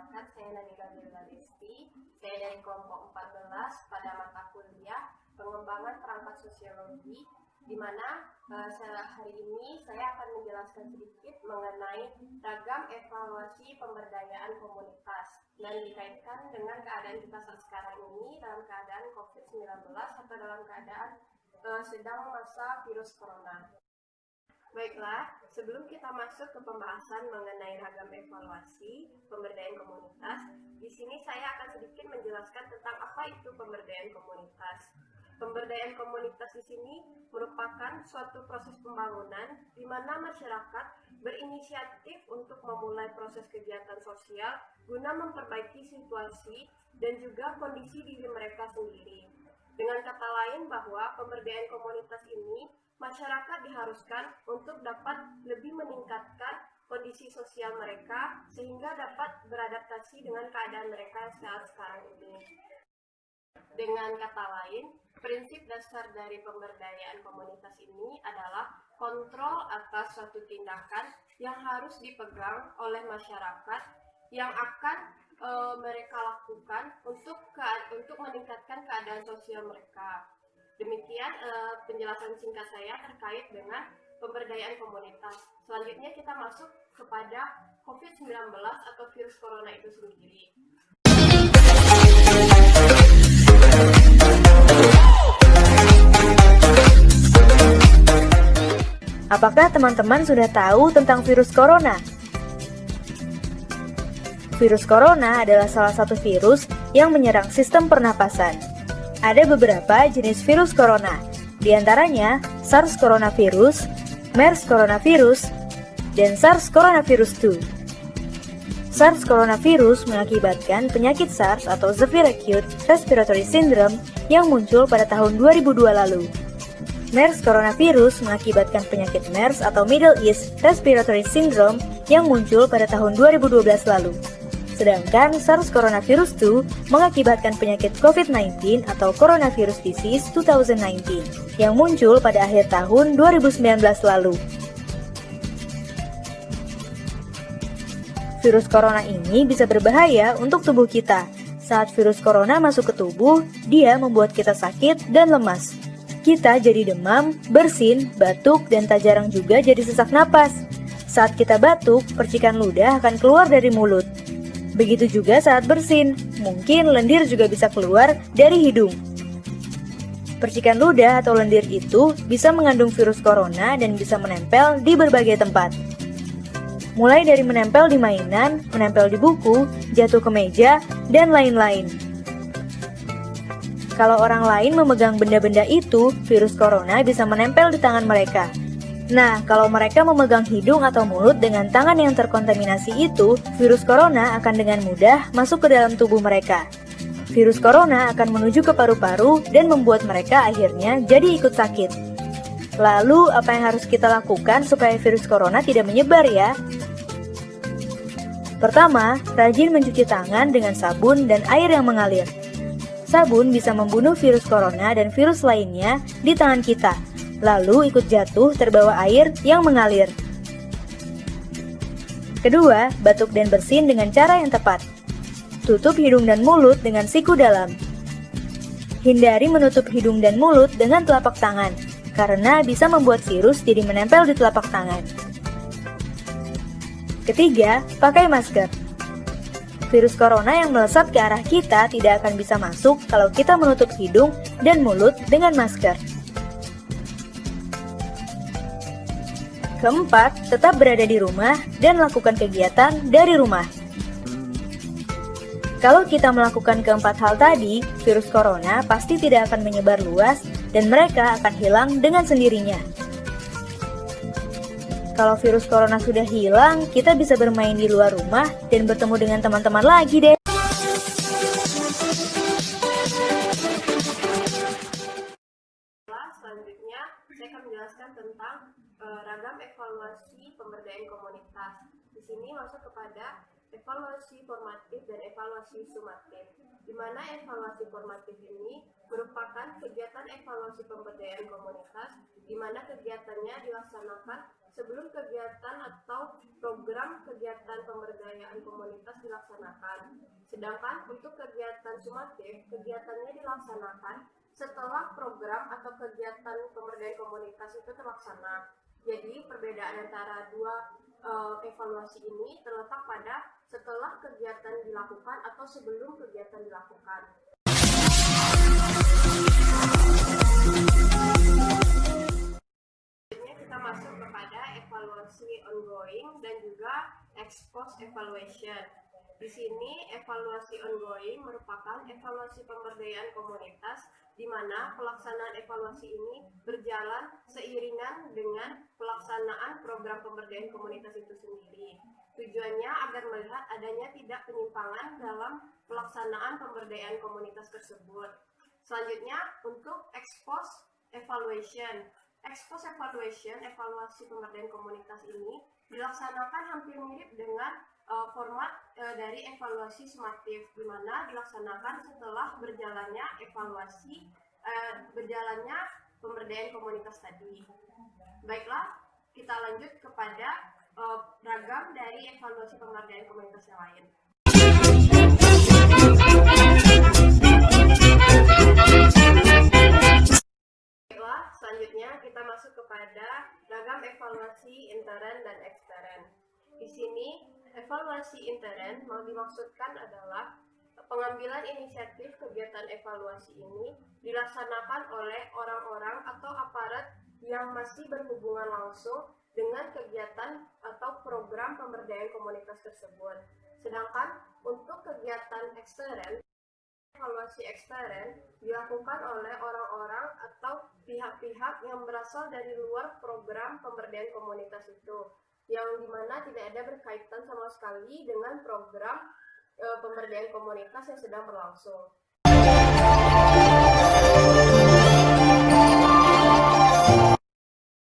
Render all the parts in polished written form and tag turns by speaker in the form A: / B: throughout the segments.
A: perkenalkan, saya Nadira Lesti. Saya dari kelompok 14 pada mata kuliah pengembangan perangkat sosiologi, di mana hari ini saya akan menjelaskan sedikit mengenai ragam evaluasi pemberdayaan komunitas dan dikaitkan dengan keadaan kita saat sekarang ini dalam keadaan COVID-19 atau dalam keadaan sedang masa virus corona. Baiklah, sebelum kita masuk ke pembahasan mengenai ragam evaluasi pemberdayaan komunitas, di sini saya akan sedikit menjelaskan tentang apa itu pemberdayaan komunitas. Pemberdayaan komunitas di sini merupakan suatu proses pembangunan di mana masyarakat berinisiatif untuk memulai proses kegiatan sosial guna memperbaiki situasi dan juga kondisi diri mereka sendiri. Dengan kata lain bahwa pemberdayaan komunitas ini masyarakat diharuskan untuk dapat lebih meningkatkan kondisi sosial mereka sehingga dapat beradaptasi dengan keadaan mereka saat sekarang ini. Dengan kata lain, prinsip dasar dari pemberdayaan komunitas ini adalah kontrol atas suatu tindakan yang harus dipegang oleh masyarakat yang akan mereka lakukan untuk meningkatkan keadaan sosial mereka. Demikian penjelasan singkat saya terkait dengan pemberdayaan komunitas. Selanjutnya kita masuk kepada COVID-19 atau virus corona itu sendiri.
B: Apakah teman-teman sudah tahu tentang virus corona? Virus corona adalah salah satu virus yang menyerang sistem pernapasan. Ada beberapa jenis virus corona, di antaranya SARS coronavirus, MERS coronavirus, dan SARS coronavirus 2. SARS coronavirus mengakibatkan penyakit SARS atau Severe Acute Respiratory Syndrome yang muncul pada tahun 2002 lalu. MERS coronavirus mengakibatkan penyakit MERS atau Middle East Respiratory Syndrome yang muncul pada tahun 2012 lalu. Sedangkan SARS coronavirus 2 mengakibatkan penyakit COVID-19 atau Coronavirus Disease 2019 yang muncul pada akhir tahun 2019 lalu. Virus corona ini bisa berbahaya untuk tubuh kita. Saat virus corona masuk ke tubuh, dia membuat kita sakit dan lemas. Kita jadi demam, bersin, batuk, dan tak jarang juga jadi sesak napas. Saat kita batuk, percikan ludah akan keluar dari mulut. Begitu juga saat bersin, mungkin lendir juga bisa keluar dari hidung. Percikan ludah atau lendir itu bisa mengandung virus corona dan bisa menempel di berbagai tempat. Mulai dari menempel di mainan, menempel di buku, jatuh ke meja, dan lain-lain. Kalau orang lain memegang benda-benda itu, virus corona bisa menempel di tangan mereka. Nah, kalau mereka memegang hidung atau mulut dengan tangan yang terkontaminasi itu, virus corona akan dengan mudah masuk ke dalam tubuh mereka. Virus corona akan menuju ke paru-paru dan membuat mereka akhirnya jadi ikut sakit. Lalu, apa yang harus kita lakukan supaya virus corona tidak menyebar ya? Pertama, rajin mencuci tangan dengan sabun dan air yang mengalir. Sabun bisa membunuh virus corona dan virus lainnya di tangan kita. Lalu ikut jatuh terbawa air yang mengalir. Kedua, batuk dan bersin dengan cara yang tepat. Tutup hidung dan mulut dengan siku dalam. Hindari menutup hidung dan mulut dengan telapak tangan, karena bisa membuat virus jadi menempel di telapak tangan. Ketiga, pakai masker. Virus corona yang melesat ke arah kita tidak akan bisa masuk kalau kita menutup hidung dan mulut dengan masker. Keempat, tetap berada di rumah dan lakukan kegiatan dari rumah. Kalau kita melakukan keempat hal tadi, virus corona pasti tidak akan menyebar luas dan mereka akan hilang dengan sendirinya. Kalau virus corona sudah hilang, kita bisa bermain di luar rumah dan bertemu dengan teman-teman lagi deh.
A: Selanjutnya, saya akan menjelaskan tentang ragam evaluasi pemberdayaan komunitas. Di sini masuk kepada evaluasi formatif dan evaluasi sumatif, di mana evaluasi formatif ini merupakan kegiatan evaluasi pemberdayaan komunitas, di mana kegiatannya dilaksanakan sebelum kegiatan atau program kegiatan pemberdayaan komunitas dilaksanakan. Sedangkan untuk kegiatan sumatif, kegiatannya dilaksanakan setelah program atau kegiatan pemberdayaan komunitas itu terlaksana. Jadi perbedaan antara dua evaluasi ini terletak pada setelah kegiatan dilakukan atau sebelum kegiatan dilakukan. Kita masuk kepada evaluasi ongoing dan juga ex post evaluation. Di sini evaluasi ongoing merupakan evaluasi pemberdayaan komunitas di mana pelaksanaan evaluasi ini berjalan seiringan dengan pelaksanaan program pemberdayaan komunitas itu sendiri. Tujuannya agar melihat adanya tidak penyimpangan dalam pelaksanaan pemberdayaan komunitas tersebut. Selanjutnya untuk ex post evaluation. Ex post evaluation, evaluasi pemberdayaan komunitas ini dilaksanakan hampir mirip dengan format dari evaluasi sumatif, di mana dilaksanakan setelah berjalannya evaluasi, berjalannya pemberdayaan komunitas tadi. Baiklah, kita lanjut kepada ragam dari evaluasi pemberdayaan komunitas yang lain. Selanjutnya kita masuk kepada ragam evaluasi intern dan ekstern. Di sini evaluasi intern yang dimaksudkan adalah pengambilan inisiatif kegiatan evaluasi ini dilaksanakan oleh orang-orang atau aparat yang masih berhubungan langsung dengan kegiatan atau program pemberdayaan komunitas tersebut. Sedangkan untuk kegiatan ekstern, evaluasi ekstern dilakukan oleh orang-orang atau pihak-pihak yang berasal dari luar program pemberdayaan komunitas itu, yang dimana tidak ada berkaitan sama sekali dengan program pemberdayaan komunitas yang sedang berlangsung.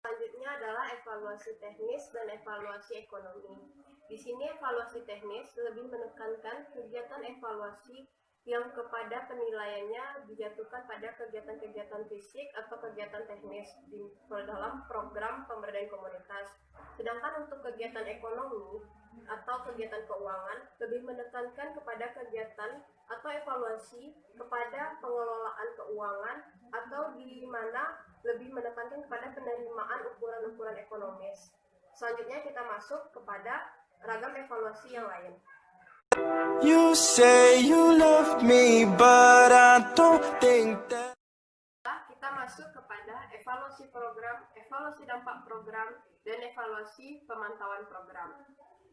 A: Selanjutnya adalah evaluasi teknis dan evaluasi ekonomi. Di sini evaluasi teknis lebih menekankan kegiatan evaluasi yang kepada penilaiannya dijatuhkan pada kegiatan-kegiatan fisik atau kegiatan teknis di dalam program pemberdayaan komunitas. Sedangkan untuk kegiatan ekonomi atau kegiatan keuangan lebih menekankan kepada kegiatan atau evaluasi kepada pengelolaan keuangan atau di mana lebih menekankan kepada penerimaan ukuran-ukuran ekonomis. Selanjutnya kita masuk kepada ragam evaluasi yang lain.
C: You say you love me, but I don't think that.
A: Kita masuk kepada evaluasi program, evaluasi dampak program, dan evaluasi pemantauan program.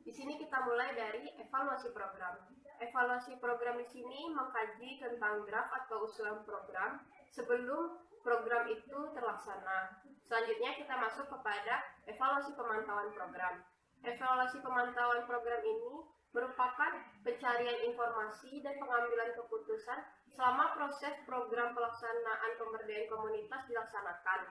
A: Di sini kita mulai dari evaluasi program. Evaluasi program di sini mengkaji tentang draft atau usulan program sebelum program itu terlaksana. Selanjutnya kita masuk kepada evaluasi pemantauan program. Evaluasi pemantauan program ini merupakan pencarian informasi dan pengambilan keputusan selama proses program pelaksanaan pemberdayaan komunitas dilaksanakan.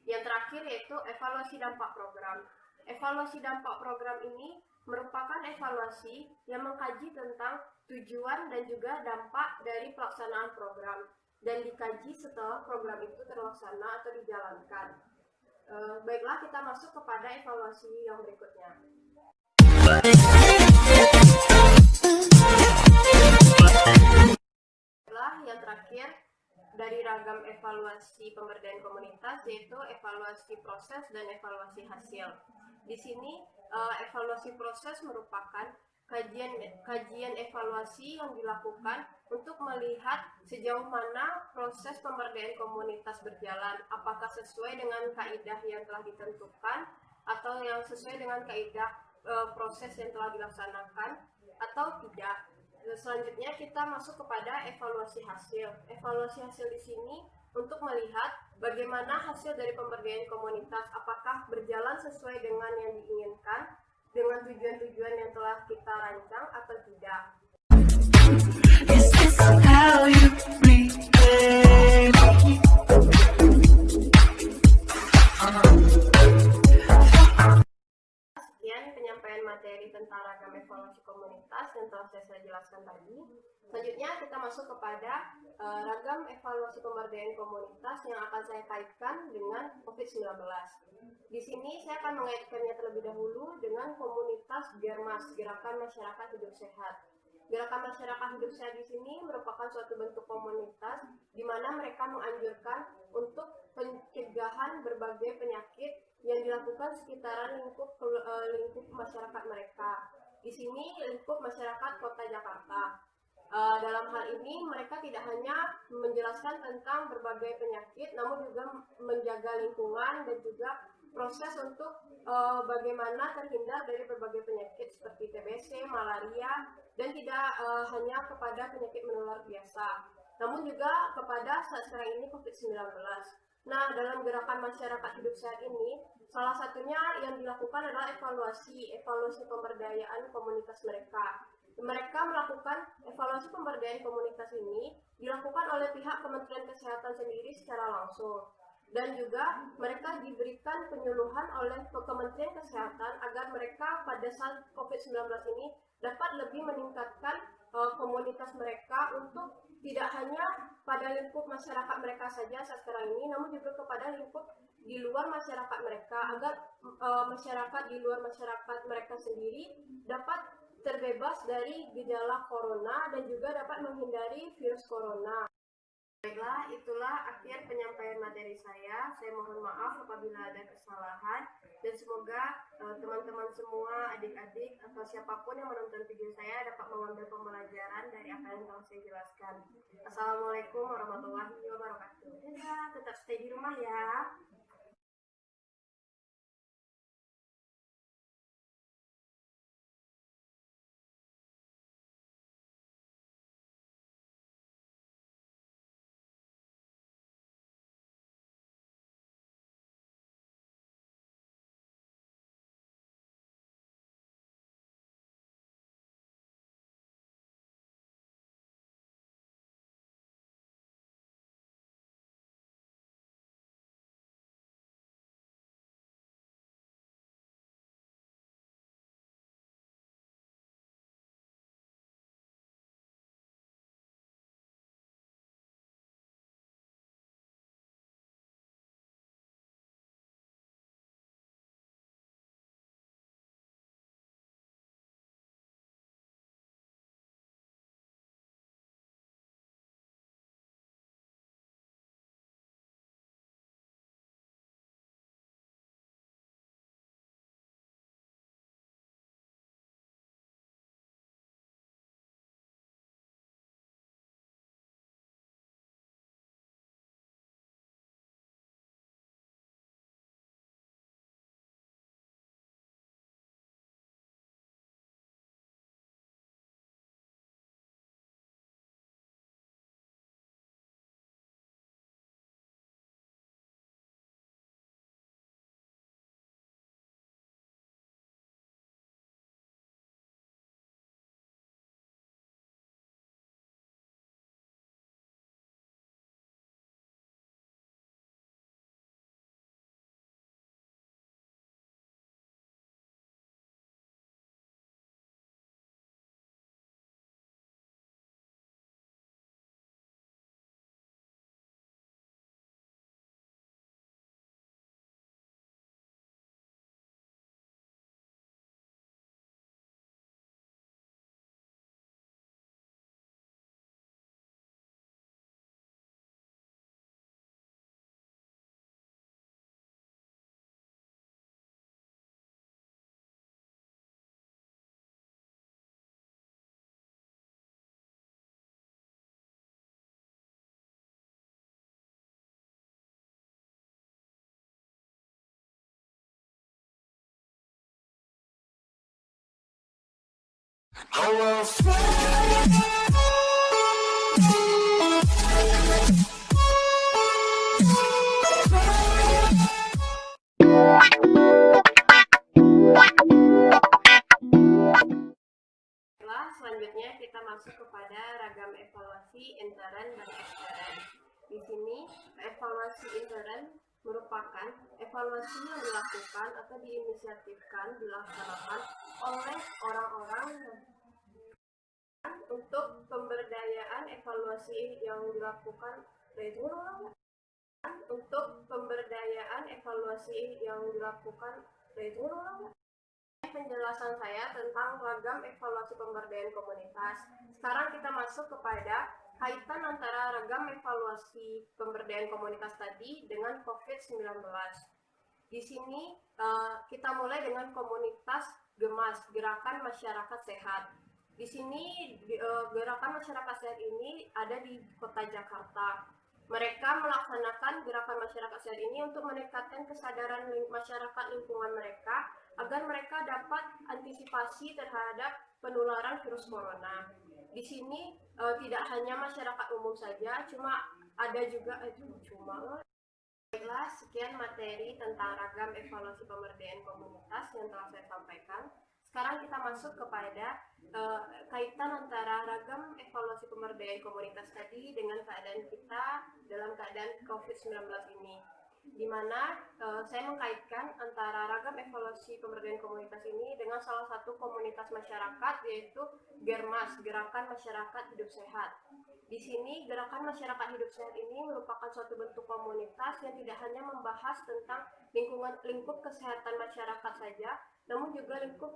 A: Yang terakhir yaitu evaluasi dampak program. Evaluasi dampak program ini merupakan evaluasi yang mengkaji tentang tujuan dan juga dampak dari pelaksanaan program dan dikaji setelah program itu terlaksana atau dijalankan. Baiklah, kita masuk kepada evaluasi yang berikutnya. Yang terakhir dari ragam evaluasi pemberdayaan komunitas yaitu evaluasi proses dan evaluasi hasil. Di sini evaluasi proses merupakan kajian evaluasi yang dilakukan untuk melihat sejauh mana proses pemberdayaan komunitas berjalan, apakah sesuai dengan kaidah yang telah ditentukan atau yang sesuai dengan kaidah proses yang telah dilaksanakan atau tidak. Selanjutnya kita masuk kepada evaluasi hasil. Evaluasi hasil di sini untuk melihat bagaimana hasil dari pemberdayaan komunitas, apakah berjalan sesuai dengan yang diinginkan, dengan tujuan-tujuan yang telah kita rancang atau tidak. Sekian penyampaian materi tentang ragam evaluasi komunitas yang telah saya jelaskan tadi. lagi. Selanjutnya kita masuk kepada ragam evaluasi pemberdayaan komunitas yang akan saya kaitkan dengan COVID-19. Di sini saya akan mengaitkannya terlebih dahulu dengan komunitas Germas, Gerakan Masyarakat Hidup Sehat. Gerakan Masyarakat Hidup Sehat di sini merupakan suatu bentuk komunitas di mana mereka menganjurkan untuk pencegahan berbagai penyakit yang dilakukan sekitaran lingkup masyarakat mereka. Di sini lingkup masyarakat Kota Jakarta. Dalam hal ini mereka tidak hanya menjelaskan tentang berbagai penyakit, namun juga menjaga lingkungan dan juga proses untuk bagaimana terhindar dari berbagai penyakit seperti TBC, malaria, dan tidak hanya kepada penyakit menular biasa, namun juga kepada saat sekarang ini COVID-19. Nah, dalam gerakan masyarakat hidup sehat ini, salah satunya yang dilakukan adalah evaluasi pemberdayaan komunitas mereka. Mereka melakukan evaluasi pemberdayaan komunitas ini dilakukan oleh pihak Kementerian Kesehatan sendiri secara langsung. Dan juga mereka diberikan penyuluhan oleh Kementerian Kesehatan agar mereka pada saat COVID-19 ini dapat lebih meningkatkan komunitas mereka untuk tidak hanya pada lingkup masyarakat mereka saja saat sekarang ini, namun juga kepada lingkup di luar masyarakat mereka, agar masyarakat di luar masyarakat mereka sendiri dapat terbebas dari gejala corona dan juga dapat menghindari virus corona. Baiklah, itulah akhir penyampaian materi saya. Saya mohon maaf apabila ada kesalahan dan semoga teman-teman semua, adik-adik atau siapapun yang menonton video saya dapat mengambil pembelajaran dari apa yang telah saya jelaskan. Assalamualaikum warahmatullahi wabarakatuh. Dadah, tetap stay di rumah ya. Selanjutnya kita masuk kepada ragam evaluasi intern dan ekstern. Di sini evaluasi intern merupakan evaluasi yang dilakukan atau diinisiatifkan dilaksanakan oleh orang-orang untuk pemberdayaan evaluasi yang dilakukan penjelasan saya tentang ragam evaluasi pemberdayaan komunitas. Sekarang kita masuk kepada kaitan antara ragam evaluasi pemberdayaan komunitas tadi dengan COVID-19. Di sini kita mulai dengan komunitas GEMAS, Gerakan Masyarakat Sehat. Di sini Gerakan Masyarakat Sehat ini ada di Kota Jakarta. Mereka melaksanakan Gerakan Masyarakat Sehat ini untuk meningkatkan kesadaran masyarakat lingkungan mereka agar mereka dapat antisipasi terhadap penularan virus corona. Di sini tidak hanya masyarakat umum saja, ada juga Baiklah, sekian materi tentang ragam evaluasi pemberdayaan komunitas yang telah saya sampaikan. Sekarang kita masuk kepada kaitan antara ragam evaluasi pemberdayaan komunitas tadi dengan keadaan kita dalam keadaan COVID-19 ini. Di mana saya mengkaitkan antara ragam evaluasi pemberdayaan komunitas ini dengan salah satu komunitas masyarakat, yaitu GERMAS, Gerakan Masyarakat Hidup Sehat. Di sini, Gerakan Masyarakat Hidup Sehat ini merupakan suatu bentuk komunitas yang tidak hanya membahas tentang lingkup kesehatan masyarakat saja, namun juga lingkup